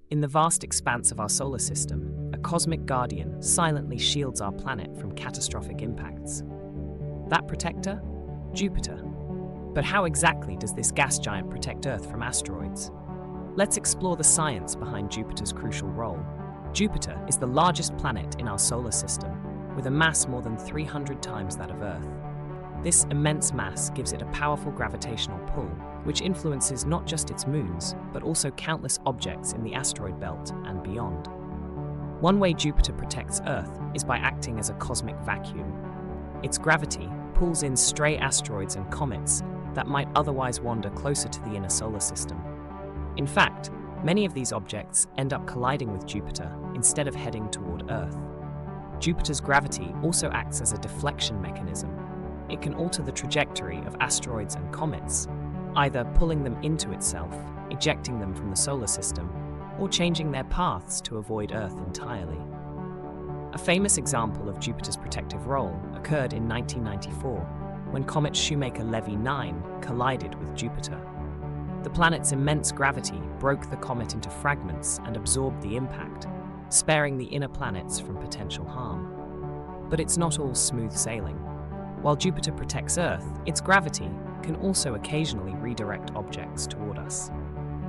In the vast expanse of our solar system, a cosmic guardian silently shields our planet from catastrophic impacts. That protector? Jupiter. But how exactly does this gas giant protect Earth from asteroids? Let's explore the science behind Jupiter's crucial role. Jupiter is the largest planet in our solar system, with a mass more than 300 times that of Earth. This immense mass gives it a powerful gravitational pull, which influences not just its moons, but also countless objects in the asteroid belt and beyond. One way Jupiter protects Earth is by acting as a cosmic vacuum. Its gravity pulls in stray asteroids and comets that might otherwise wander closer to the inner solar system. In fact, many of these objects end up colliding with Jupiter instead of heading toward Earth. Jupiter's gravity also acts as a deflection mechanism. It can alter the trajectory of asteroids and comets, either pulling them into itself, ejecting them from the solar system, or changing their paths to avoid Earth entirely. A famous example of Jupiter's protective role occurred in 1994, when comet Shoemaker-Levy 9 collided with Jupiter. The planet's immense gravity broke the comet into fragments and absorbed the impact, sparing the inner planets from potential harm. But it's not all smooth sailing. While Jupiter protects Earth, its gravity can also occasionally redirect objects toward us.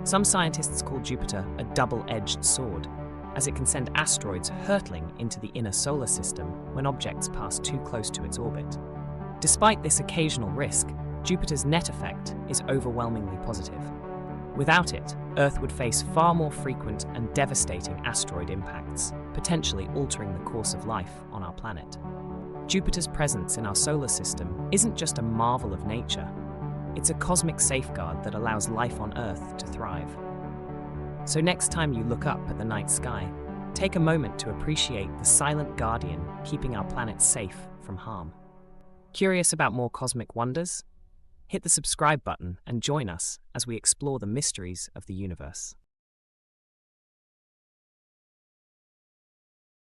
Some scientists call Jupiter a double-edged sword, as it can send asteroids hurtling into the inner solar system when objects pass too close to its orbit. Despite this occasional risk, Jupiter's net effect is overwhelmingly positive. Without it, Earth would face far more frequent and devastating asteroid impacts, potentially altering the course of life on our planet. Jupiter's presence in our solar system isn't just a marvel of nature. It's a cosmic safeguard that allows life on Earth to thrive. So next time you look up at the night sky, take a moment to appreciate the silent guardian keeping our planet safe from harm. Curious about more cosmic wonders? Hit the subscribe button and join us as we explore the mysteries of the universe.